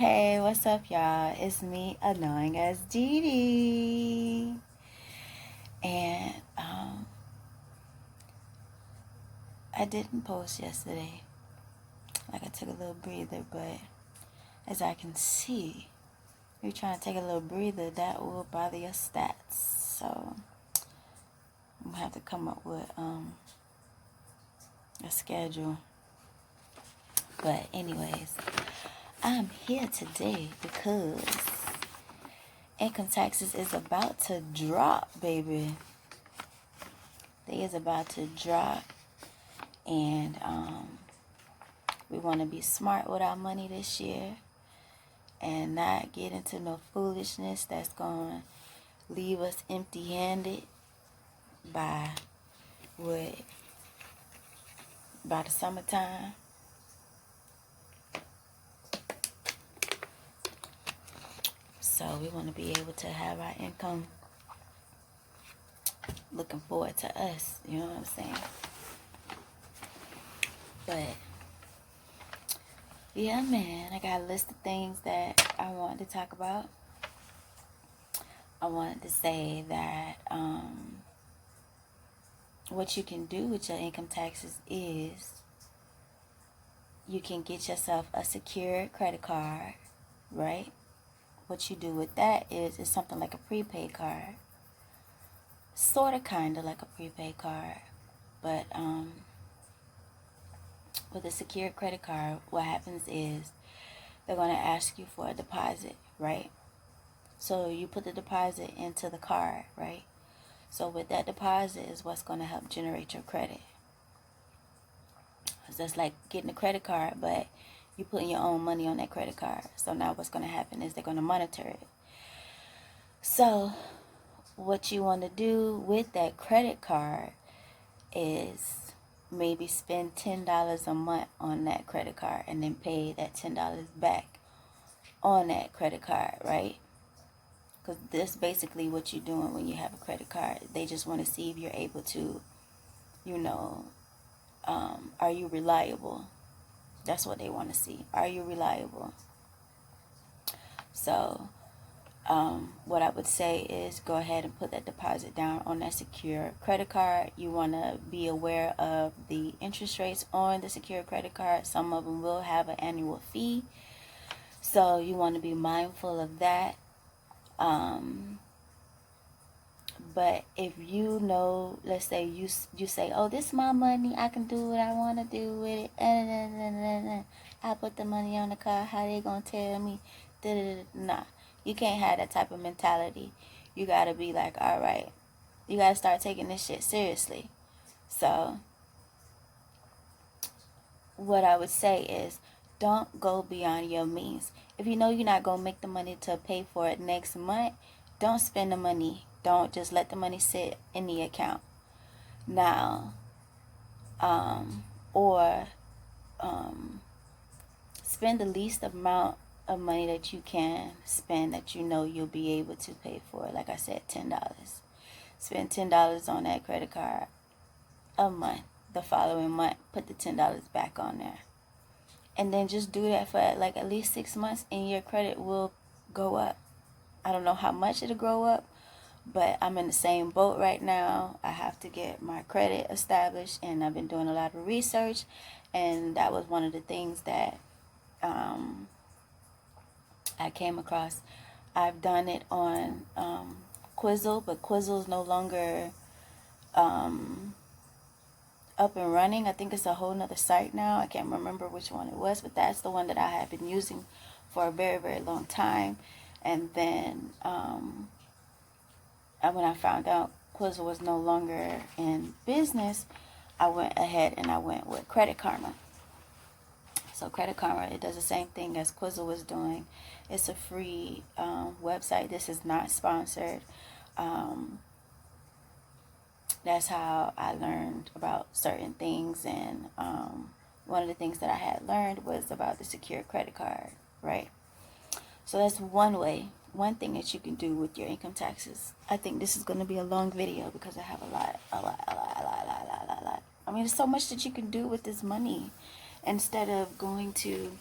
Hey, what's up, y'all? It's me, annoying as Dee. And I didn't post yesterday. Like I took a little breather, but as I can see, if you're trying to take a little breather, that will bother your stats. So I'm gonna have to come up with a schedule. But anyways, I'm here today because income taxes is about to drop, baby. They is about to drop, and we want to be smart with our money this year and not get into no foolishness that's going to leave us empty-handed by what by the summertime. So we want to be able to have our income looking forward to us, you know what I'm saying? But yeah, man, I got a list of things that I wanted to talk about. I wanted to say that what you can do with your income taxes is you can get yourself a secured credit card, right? What you do with that is it's something like a prepaid card, sort of, kind of like a prepaid card, but with a secured credit card, what happens is they're going to ask you for a deposit, right? So you put the deposit into the card, right? So with that deposit is what's going to help generate your credit. It's just like getting a credit card, but you putting your own money on that credit card. So now what's going to happen is they're going to monitor it. So what you want to do with that credit card is maybe spend $10 a month on that credit card and then pay that $10 back on that credit card, right? Because this basically what you're doing when you have a credit card. They just want to see if you're able to, are you reliable? That's what they want to see. Are you reliable? So what I would say is go ahead and put that deposit down on that secure credit card. You want to be aware of the interest rates on the secure credit card. Some of them will have an annual fee. So you want to be mindful of that. But if you know, let's say you say, oh, this is my money, I can do what I want to do with it, and I put the money on the card, how they gonna tell me? Nah, you can't have that type of mentality. You gotta be like, all right, you gotta start taking this shit seriously. So what I would say is don't go beyond your means. If you know you're not gonna make the money to pay for it next month, don't spend the money. Don't just let the money sit in the account. Now, or spend the least amount of money that you can spend that you know you'll be able to pay for. Like I said, $10. Spend $10 on that credit card a month. The following month, put the $10 back on there. And then just do that for like at least 6 months and your credit will go up. I don't know how much it'll grow up, but I'm in the same boat right now. I have to get my credit established, and I've been doing a lot of research, and that was one of the things that I came across. I've done it on Quizzle, but Quizzle's no longer up and running. I think it's a whole nother site now. I can't remember which one it was, but that's the one that I have been using for a very, very long time. And then when I found out Quizzle was no longer in business, I went ahead and I went with Credit Karma. So Credit Karma, it does the same thing as Quizzle was doing. It's a free website. This is not sponsored. That's how I learned about certain things, and one of the things that I had learned was about the secure credit card, right? So that's one thing that you can do with your income taxes. I think this is going to be a long video because I have a lot. I mean, there's so much that you can do with this money instead of going to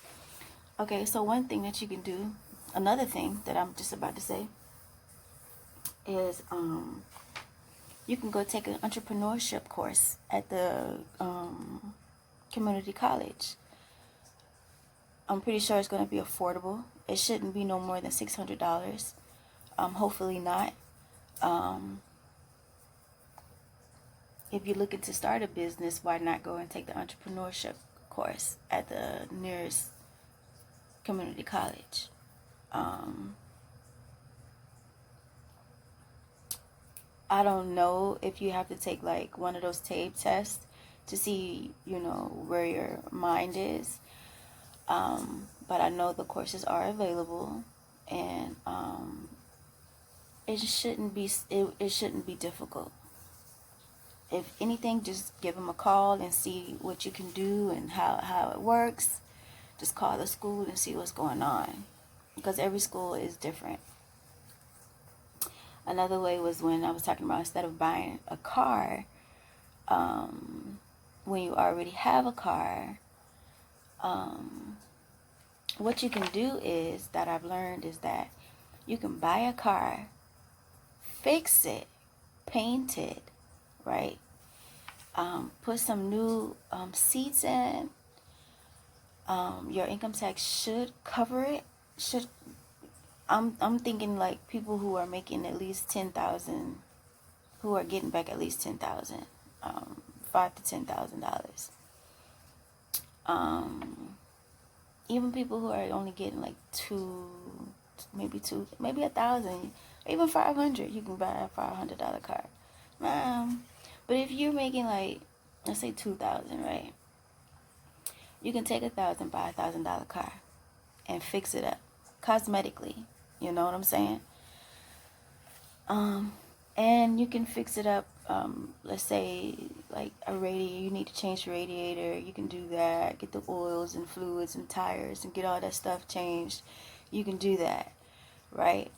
Okay, so one thing that you can do, another thing that I'm just about to say is you can go take an entrepreneurship course at the community college. I'm pretty sure it's going to be affordable. It shouldn't be no more than $600. Hopefully not. Um, if you're looking to start a business, why not go and take the entrepreneurship course at the nearest community college? Um, I don't know if you have to take like one of those tape tests to see, where your mind is. But I know the courses are available, and it shouldn't be difficult. If anything, just give them a call and see what you can do and how it works. Just call the school and see what's going on, because every school is different. Another way was when I was talking about, instead of buying a car, when you already have a car, what you can do is, that I've learned, is that you can buy a car, fix it, paint it, right? Put some new seats in. Your income tax should cover it. I'm thinking like people who are making at least 10,000, who are getting back at least 10,000, $5,000 to $10,000. Even people who are only getting like maybe 1,000, even 500, you can buy a $500 car. But if you're making like, let's say 2,000, right? You can take 1,000, buy $1,000 car, and fix it up cosmetically. You know what I'm saying? And you can fix it up. Let's say like a radiator, you need to change the radiator. You can do that. Get the oils and fluids and tires and get all that stuff changed. You can do that, right?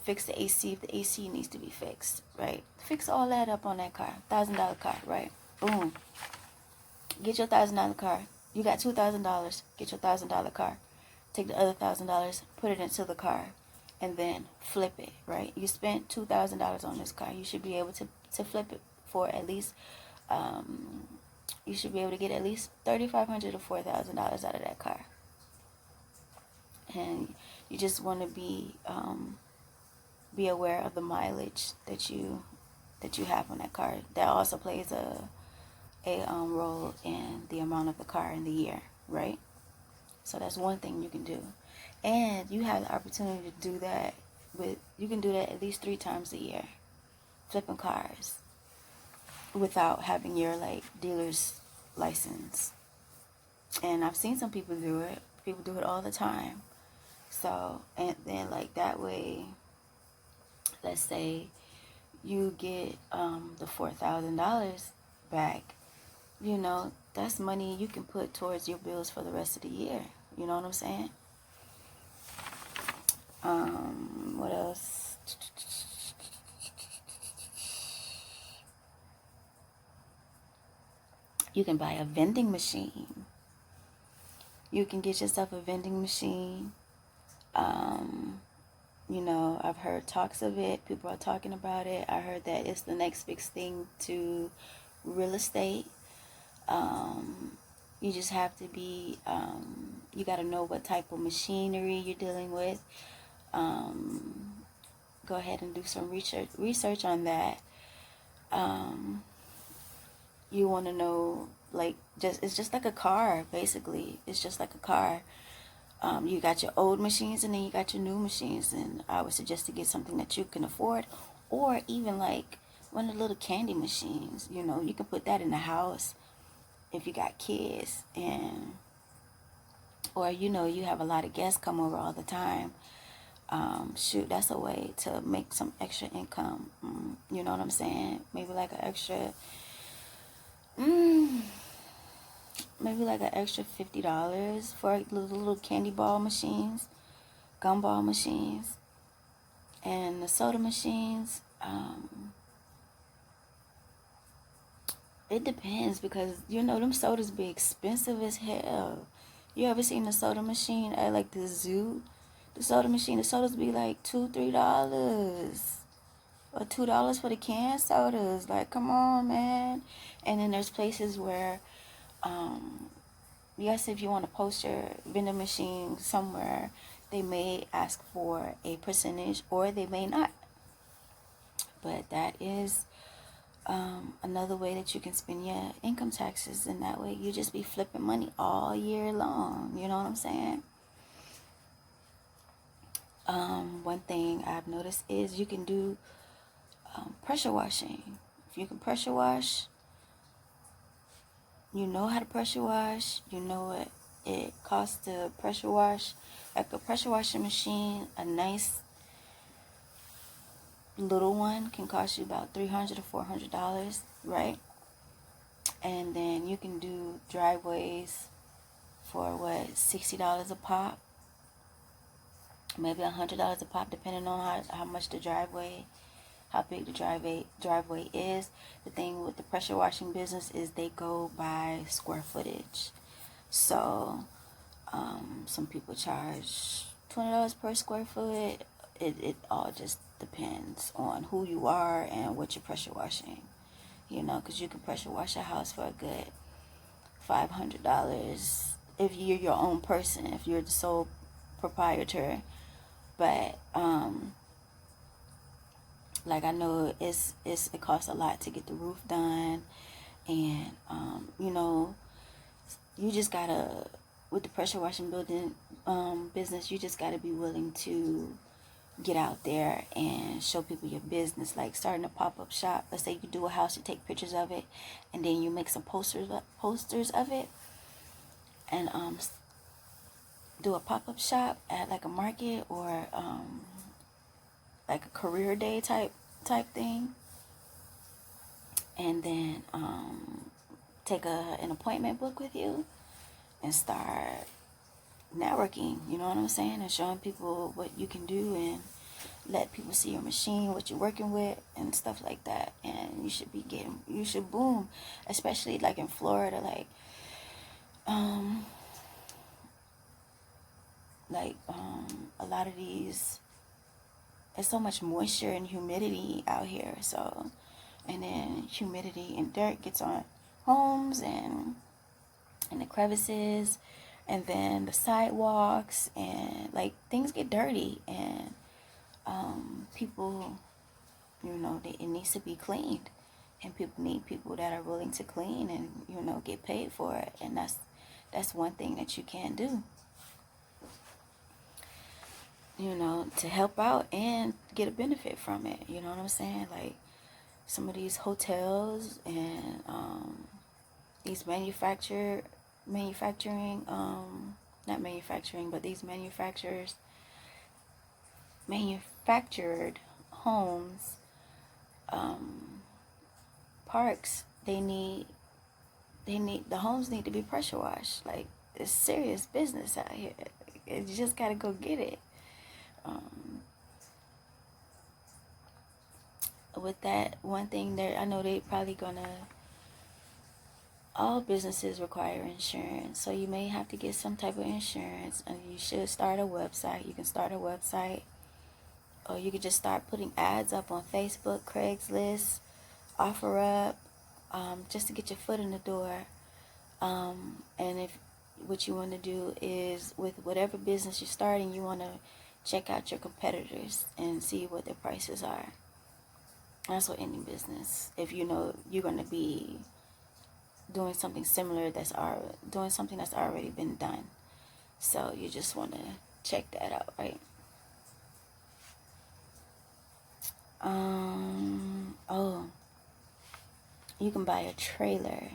Fix the AC if the AC needs to be fixed, right? Fix all that up on that car, $1,000 car, right? Boom. Get your $1,000 car. You got $2,000. Get your $1,000 car. Take the other $1,000, put it into the car, and then flip it, right? You spent $2,000 on this car. You should be able to flip it for at least, you should be able to get at least $3,500 to $4,000 out of that car. And you just want to be aware of the mileage that you have on that car. That also plays a role in the amount of the car in the year, right? So that's one thing you can do. And you have the opportunity to do that you can do that at least 3 times a year, flipping cars, without having your like dealer's license. And I've seen some people do it. People do it all the time. So, and then like that way, let's say you get the $4,000 back, that's money you can put towards your bills for the rest of the year. You know what I'm saying? What else? You can buy a vending machine. You can get yourself a vending machine. I've heard talks of it. People are talking about it. I heard that it's the next big thing to real estate. You just have to be, you got to know what type of machinery you're dealing with. Go ahead and do some research on that. You want to know, like, it's just like a car, basically. It's just like a car. You got your old machines, and then you got your new machines, and I would suggest to get something that you can afford, or even like one of the little candy machines. You can put that in the house if you got kids, or you have a lot of guests come over all the time. That's a way to make some extra income. You know what I'm saying? Maybe like an extra $50 for little candy ball machines, gumball machines, and the soda machines. It depends, because them sodas be expensive as hell. You ever seen the soda machine at like the zoo? The soda machine, the sodas be like $2, $3. Or $2 for the canned sodas. Like, come on, man. And then there's places where, yes, if you want to post your vending machine somewhere, they may ask for a percentage or they may not. But that is another way that you can spend your income taxes. And that way you just be flipping money all year long. You know what I'm saying? One thing I've noticed is you can do pressure washing. If you can pressure wash, you know how to pressure wash, you know what it costs to pressure wash. Like a pressure washing machine, a nice little one can cost you about $300 to $400, right? And then you can do driveways for what, $60 a pop, maybe $100 a pop, depending on how much the driveway, how big the driveway is. The thing with the pressure washing business is they go by square footage. So some people charge $20 per square foot. It all just depends on who you are and what you're pressure washing. You know, because you can pressure wash a house for a good $500 if you're your own person, if you're the sole proprietor. But like I know it costs a lot to get the roof done, and you know, you just gotta, with the pressure washing building business, you just gotta be willing to get out there and show people your business. Like starting a pop-up shop. Let's say you do a house, you take pictures of it, and then you make some posters of it, and do a pop-up shop at like a market or like a career day type thing, and then take an appointment book with you and start networking, you know what I'm saying, and showing people what you can do, and let people see your machine, what you're working with, and stuff like that. And you should boom, especially like in Florida, a lot of these, there's so much moisture and humidity out here, so, and then humidity and dirt gets on homes and the crevices, and then the sidewalks, and like things get dirty, and people, you know, it needs to be cleaned, and people need people that are willing to clean and, you know, get paid for it. And that's one thing that you can do, you know, to help out and get a benefit from it. You know what I'm saying? Like some of these hotels and these not manufacturing, but these manufactured homes, parks, the homes need to be pressure washed. Like, it's serious business out here. You just gotta go get it. With that, one thing there, I know they probably all businesses require insurance, so you may have to get some type of insurance, and you should start a website. You can start a website, or you could just start putting ads up on Facebook, Craigslist, OfferUp, just to get your foot in the door. And if what you want to do is, with whatever business you're starting, you want to check out your competitors and see what their prices are. That's what any business, if you know you're going to be doing something similar, doing something that's already been done. So you just want to check that out, right? Oh, you can buy a trailer.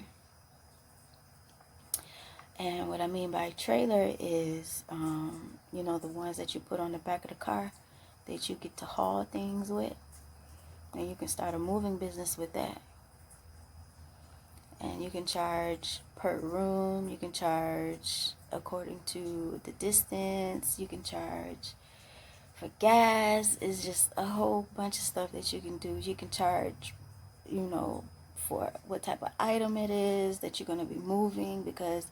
And what I mean by trailer is, you know, the ones that you put on the back of the car that you get to haul things with. And you can start a moving business with that. And you can charge per room. You can charge according to the distance. You can charge for gas. It's just a whole bunch of stuff that you can do. You can charge, you know, for what type of item it is that you're going to be moving, because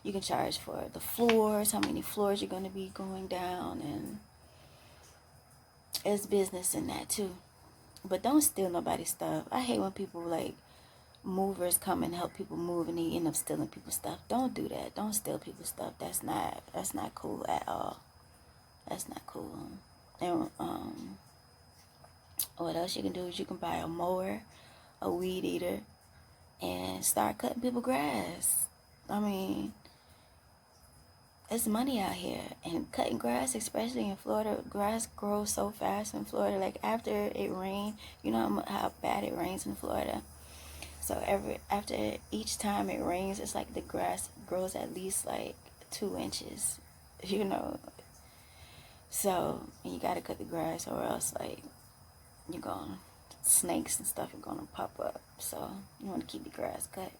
You can charge for the floors, how many floors you're going to be going down, and it's business in that too. But don't steal nobody's stuff. I hate when people like movers come and help people move and they end up stealing people's stuff. Don't do that. Don't steal people's stuff. That's not cool at all. That's not cool. And what else you can do is you can buy a mower, a weed eater, and start cutting people grass. I mean, it's money out here, and cutting grass, especially in Florida, grass grows so fast in Florida. Like after it rains, you know how bad it rains in Florida. So after each time it rains, it's like the grass grows at least like 2 inches, you know. So and you gotta cut the grass, or else like you're gonna snakes and stuff are gonna pop up. So you want to keep your grass cut.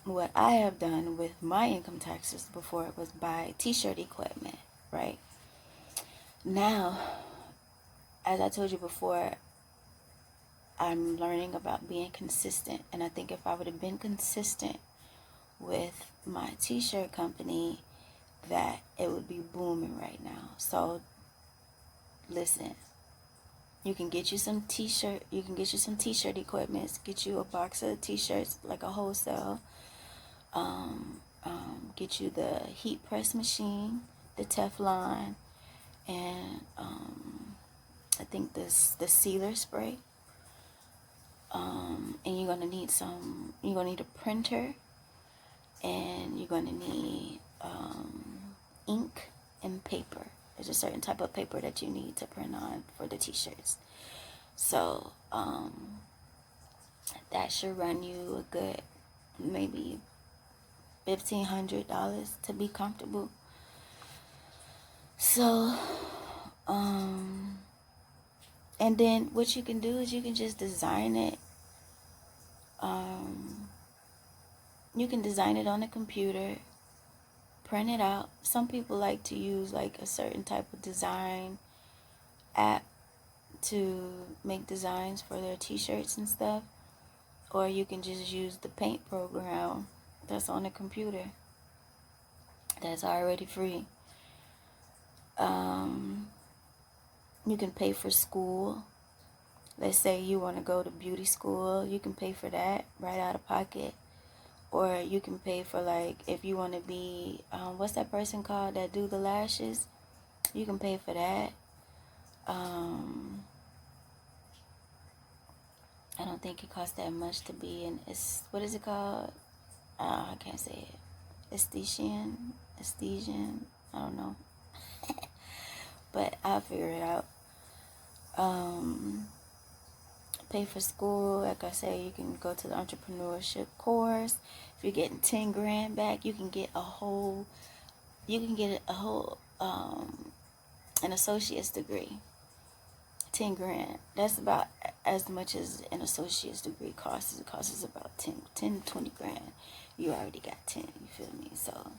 What I have done with my income taxes before was buy t-shirt equipment, right? Now, as I told you before, I'm learning about being consistent, and I think if I would have been consistent with my t-shirt company, that it would be booming right now. So listen, you can get you some t-shirt equipment, get you a box of t-shirts, like a wholesale. Get you the heat press machine, the Teflon, and I think the sealer spray. And you're gonna need a printer, and you're gonna need ink and paper. There's a certain type of paper that you need to print on for the t-shirts. So that should run you a good maybe $1,500 to be comfortable. So and then what you can do is you can just design it. You can design it on a computer, print it out. Some people like to use like a certain type of design app to make designs for their t-shirts and stuff. Or you can just use the paint program that's on the computer. That's already free. You can pay for school. Let's say you want to go to beauty school. You can pay for that right out of pocket. Or you can pay for, like, if you want to be, what's that person called that do the lashes? You can pay for that. I don't think it costs that much to be in, what is it called? I can't say it. Esthetician, I don't know. But I'll figure it out. Pay for school. Like I say, you can go to the entrepreneurship course. If you're getting 10 grand back, you can get an associate's degree. 10 grand. That's about as much as an associate's degree costs. It costs about 10 to 20 grand. You already got 10, you feel me? So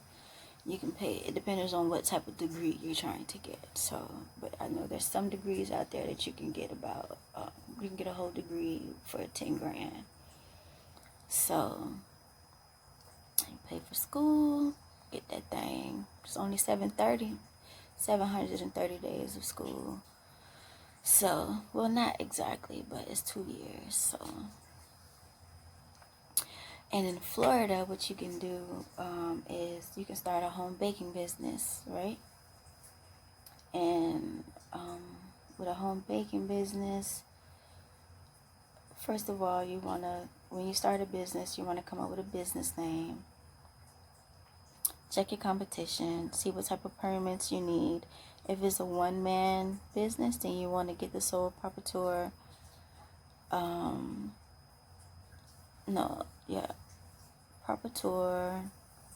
you can pay. It depends on what type of degree you're trying to get. So, but I know there's some degrees out there that you can get about, you can get a whole degree for 10 grand. So you pay for school, get that thing. It's only 730 days of school. So, well, not exactly, but it's 2 years. So, and in Florida, what you can do is you can start a home baking business, right? And with a home baking business, first of all, when you start a business, you want to come up with a business name. Check your competition, see what type of permits you need. If it's a one-man business, then you want to get the sole proprietor.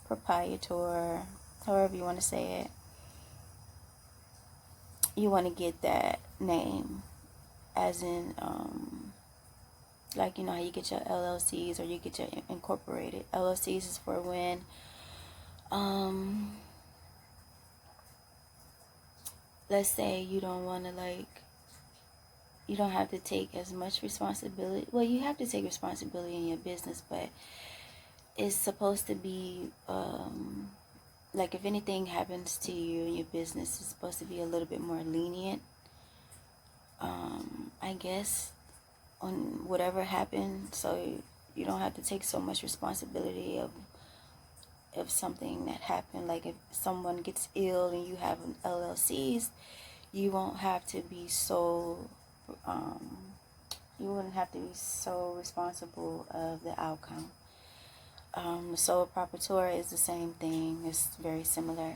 Proprietor, however you want to say it. You want to get that name, as in, like, you know how you get your LLCs or you get your incorporated. LLCs is for when, let's say you don't want to, like, you don't have to take as much responsibility. Well, you have to take responsibility in your business, but it's supposed to be like if anything happens to you in your business, it's supposed to be a little bit more lenient, I guess, on whatever happened, so you don't have to take so much responsibility of something that happened. Like if someone gets ill and you have an LLCs, you won't have to be so you wouldn't have to be so responsible of the outcome. The sole proprietor is the same thing. It's very similar,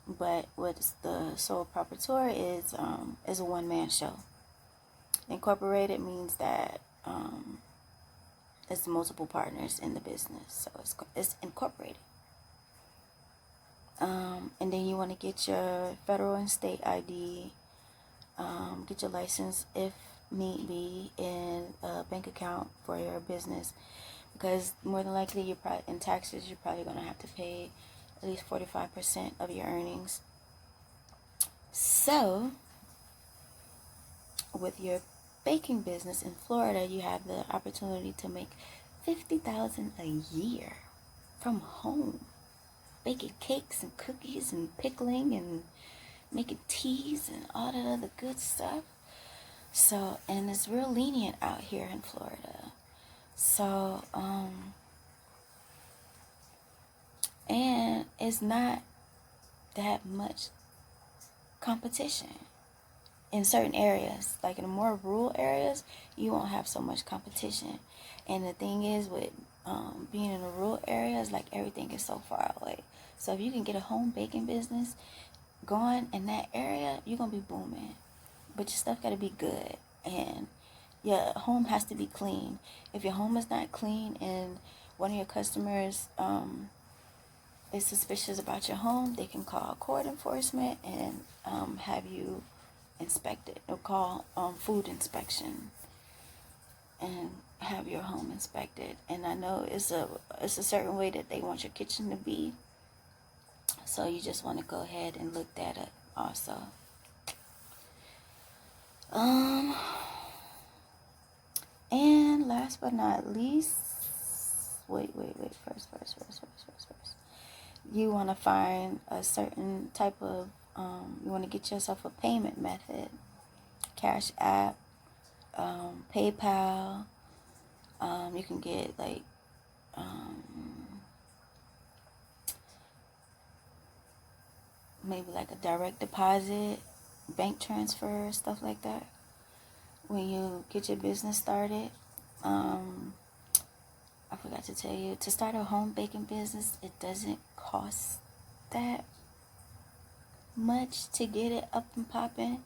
but what the sole proprietor is a one-man show. Incorporated means that there's multiple partners in the business, so it's incorporated. And then you want to get your federal and state ID, get your license if need be, and a bank account for your business, because more than likely you're probably in taxes. You're probably going to have to pay at least 45% of your earnings. So with your baking business in Florida, you have the opportunity to make $50,000 a year from home, baking cakes and cookies and pickling and making teas and all that other good stuff. So, and it's real lenient out here in Florida. So, and it's not that much competition in certain areas. Like in the more rural areas, you won't have so much competition. And the thing is with being in the rural areas, like everything is so far away. So if you can get a home baking business going in that area, you're gonna be booming. But your stuff gotta be good, and your home has to be clean. If your home is not clean and one of your customers is suspicious about your home, they can call court enforcement and have you inspected, or call food inspection and have your home inspected. And I know it's a certain way that they want your kitchen to be, so you just want to go ahead and look that up also. And last but not least, wait, first. You want to find a certain type of, you want to get yourself a payment method. Cash App, PayPal. You can get like, maybe like a direct deposit, bank transfer, stuff like that. When you get your business started, I forgot to tell you, to start a home baking business, it doesn't cost that much to get it up and popping.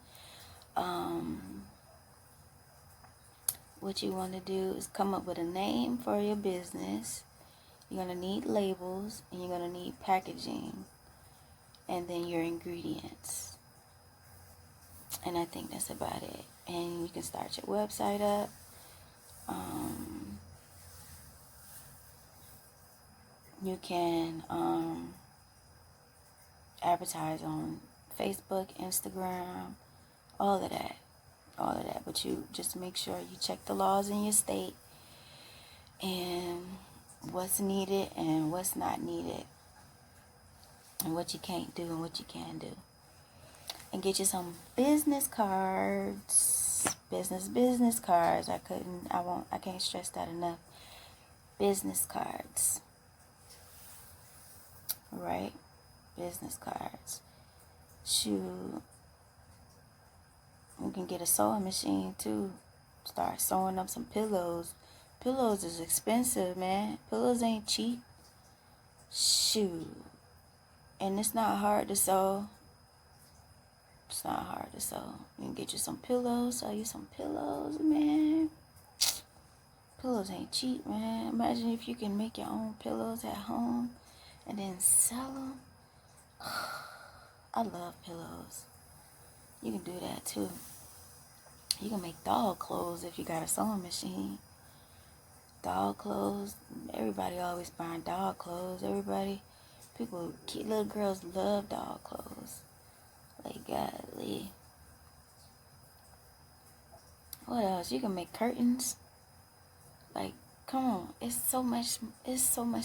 What you want to do is come up with a name for your business. You're going to need labels, and you're going to need packaging, and then your ingredients. And I think that's about it. And you can start your website up. You can advertise on Facebook, Instagram, all of that. But you just make sure you check the laws in your state and what's needed and what's not needed, and what you can't do and what you can do. And get you some business cards. Business cards. I can't stress that enough. Business cards. Right? Business cards. Shoot. You can get a sewing machine too. Start sewing up some pillows. Pillows is expensive, man. Pillows ain't cheap. Shoot. And it's not hard to sew. It's not hard to sew. You can get you some pillows. Sew you some pillows, man. Pillows ain't cheap, man. Imagine if you can make your own pillows at home and then sell them. I love pillows. You can do that too. You can make dog clothes if you got a sewing machine. Dog clothes. Everybody always buying dog clothes. Little girls love dog clothes. Like, golly. What else? You can make curtains. Like, come on. It's so much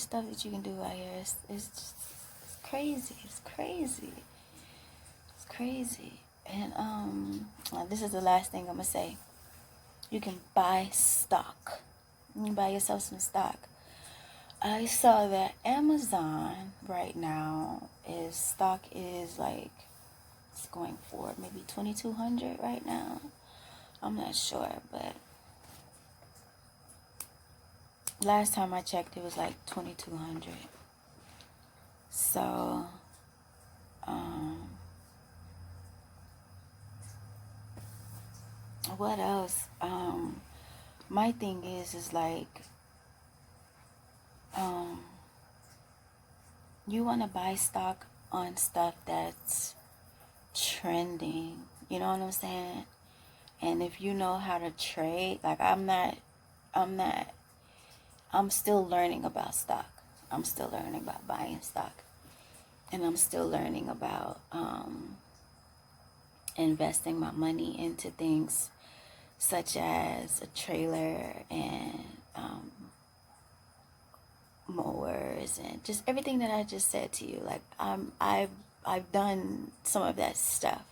stuff that you can do out here. It's crazy. It's crazy. It's crazy. And this is the last thing I'm gonna say. You can buy stock. You can buy yourself some stock. I saw that Amazon right now stock is like, it's going for maybe 2,200 right now. I'm not sure, but last time I checked, it was like 2,200. So, what else? My thing is like, you want to buy stock on stuff that's trending. You know what I'm saying? And if you know how to trade, like I'm still learning about stock. I'm still learning about buying stock. And I'm still learning about investing my money into things such as a trailer and mowers and just everything that I just said to you. Like I've done some of that stuff,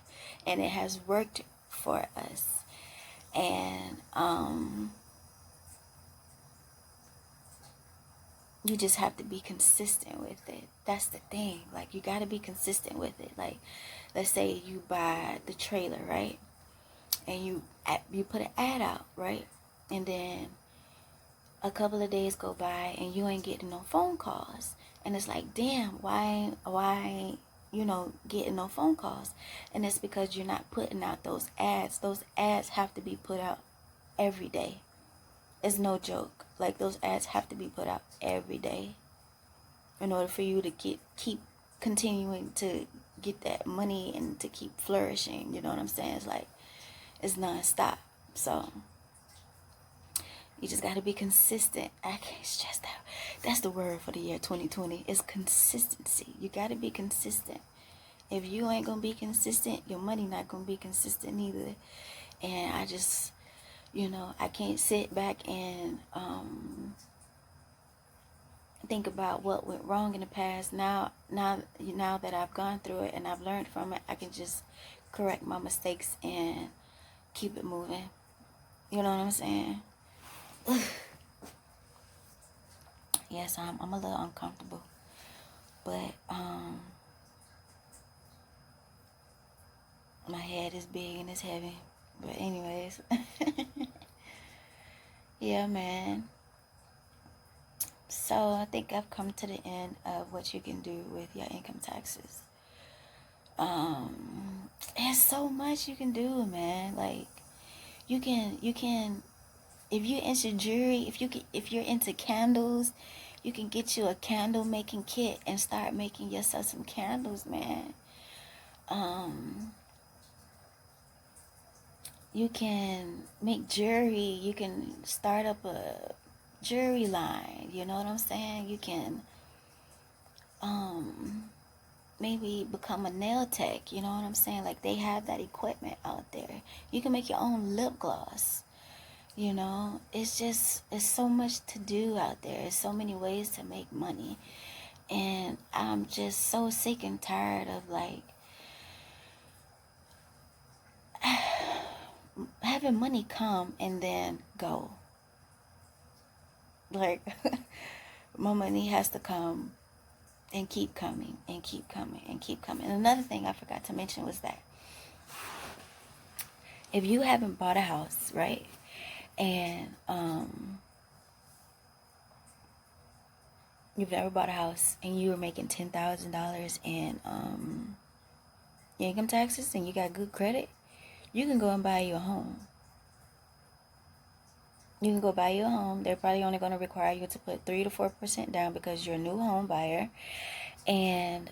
and it has worked for us. And you just have to be consistent with it. That's the thing. Like, you got to be consistent with it. Like, let's say you buy the trailer, right? And you put an ad out, right? And then a couple of days go by and you ain't getting no phone calls. And it's like, damn, why getting no phone calls? And it's because you're not putting out those ads. Those ads have to be put out every day. It's no joke. Like, those ads have to be put out every day in order for you to keep continuing to get that money and to keep flourishing. You know what I'm saying? It's like, it's nonstop. So you just got to be consistent. I can't stress that. That's the word for the year 2020. It's consistency. You got to be consistent. If you ain't going to be consistent, your money not going to be consistent either. And I just, I can't sit back and think about what went wrong in the past. Now that I've gone through it and I've learned from it, I can just correct my mistakes and keep it moving. You know what I'm saying? Yes, I'm a little uncomfortable, but my head is big and it's heavy. But anyways, yeah, man. So I think I've come to the end of what you can do with your income taxes. There's so much you can do, man. Like, you can if you're into jewelry, if you're into candles, you can get you a candle making kit and start making yourself some candles, man. You can make jewelry. You can start up a jewelry line. You know what I'm saying? You can maybe become a nail tech. You know what I'm saying? Like, they have that equipment out there. You can make your own lip gloss. It's so much to do out there. There's so many ways to make money. And I'm just so sick and tired of, like, having money come and then go. Like, my money has to come and keep coming and keep coming and keep coming. And another thing I forgot to mention was that if you haven't bought a house, right? And you've never bought a house and you were making $10,000 in income taxes and you got good credit, you can go and buy you a home. You can go buy you a home. They're probably only going to require you to put 3 to 4% down because you're a new home buyer. And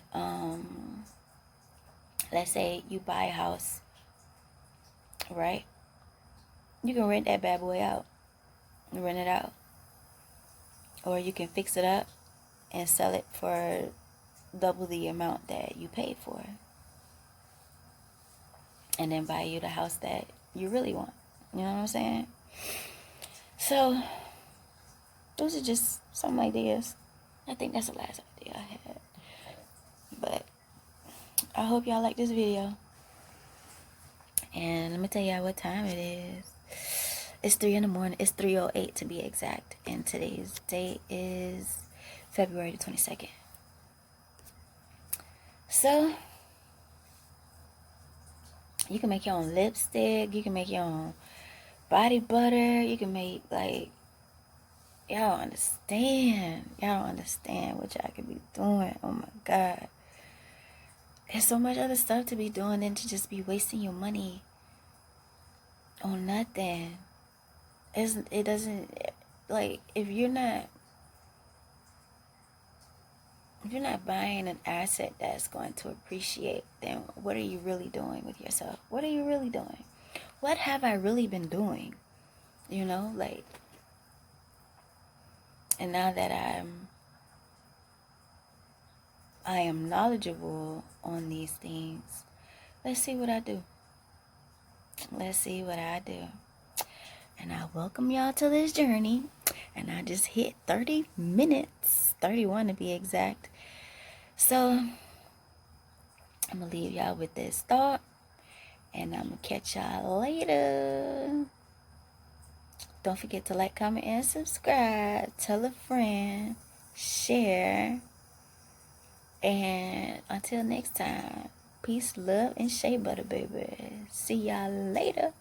let's say you buy a house, right? You can rent that bad boy out. Rent it out. Or you can fix it up and sell it for double the amount that you paid for. And then buy you the house that you really want. You know what I'm saying? So, those are just some ideas. I think that's the last idea I had. But I hope y'all like this video. And let me tell y'all what time it is. It's 3 in the morning. It's 3:08 to be exact. And today's date is February the 22nd. So, you can make your own lipstick. You can make your own body butter. You can make, like, y'all don't understand. Y'all don't understand what y'all could be doing. Oh my God. There's so much other stuff to be doing than to just be wasting your money on nothing. It doesn't, like, if you're not buying an asset that's going to appreciate, then what are you really doing with yourself? What are you really doing? What have I really been doing? You know, like, and now that I am knowledgeable on these things, let's see what I do. Let's see what I do. And I welcome y'all to this journey. And I just hit 30 minutes, 31 to be exact. So, I'm going to leave y'all with this thought. And I'm going to catch y'all later. Don't forget to like, comment, and subscribe. Tell a friend. Share. And until next time, peace, love, and shea butter, baby. See y'all later.